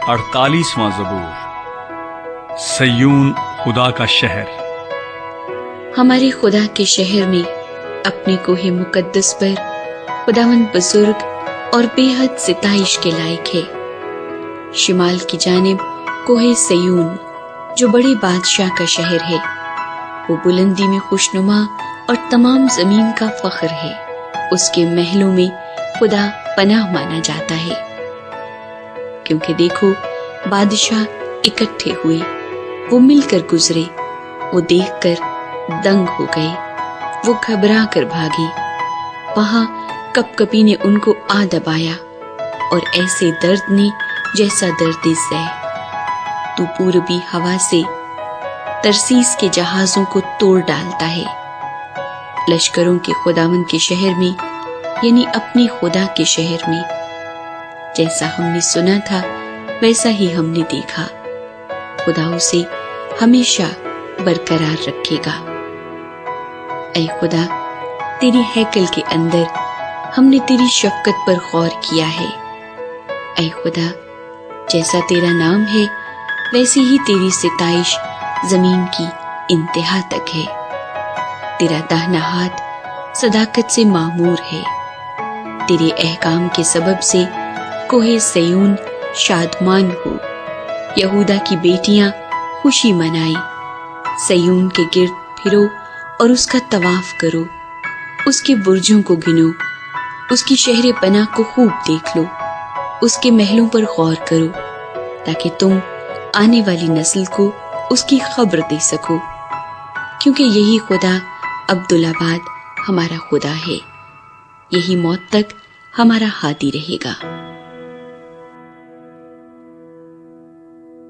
48واں زبور۔ سیون خدا کا شہر۔ ہمارے خدا کے شہر میں اپنے کوہ مقدس پر خداوند بزرگ اور بے حد ستائش کے لائق ہے۔ شمال کی جانب کوہ سیون جو بڑے بادشاہ کا شہر ہے، وہ بلندی میں خوشنما اور تمام زمین کا فخر ہے۔ اس کے محلوں میں خدا پناہ مانا جاتا ہے، کیونکہ دیکھو بادشاہ اکٹھے ہوئے، وہ مل کر گزرے، وہ دیکھ کر دنگ ہو گئے، وہ گھبرا کر بھاگی۔ وہاں کپ کپی نے ان کو آ دبایا، اور ایسے درد نے جیسا درد زہ۔ تو پوربی ہوا سے ترسیس کے جہازوں کو توڑ ڈالتا ہے۔ لشکروں کے خداوند کے شہر میں، یعنی اپنے خدا کے شہر میں، جیسا ہم نے سنا تھا ویسا ہی ہم نے دیکھا۔ خدا اسے ہمیشہ برقرار رکھے گا۔ اے خدا، تیری ہیکل کے اندر ہم نے تیری شفقت پر غور کیا ہے۔ اے خدا، جیسا تیرا نام ہے ویسی ہی تیری ستائش زمین کی انتہا تک ہے۔ تیرا داہنا ہاتھ صداقت سے معمور ہے۔ تیرے احکام کے سبب سے کوہ سیون شادمان ہو، یہودا کی بیٹیاں خوشی منائیں۔ سیون کے گرد پھرو اور اس کا طواف کرو، اس کے برجوں کو گنو، اس کی شہر پناہ کو خوب دیکھ لو، اس کے محلوں پر غور کرو، تاکہ تم آنے والی نسل کو اس کی خبر دے سکو، کیونکہ یہی خدا عبدالآباد ہمارا خدا ہے، یہی موت تک ہمارا ہادی رہے گا۔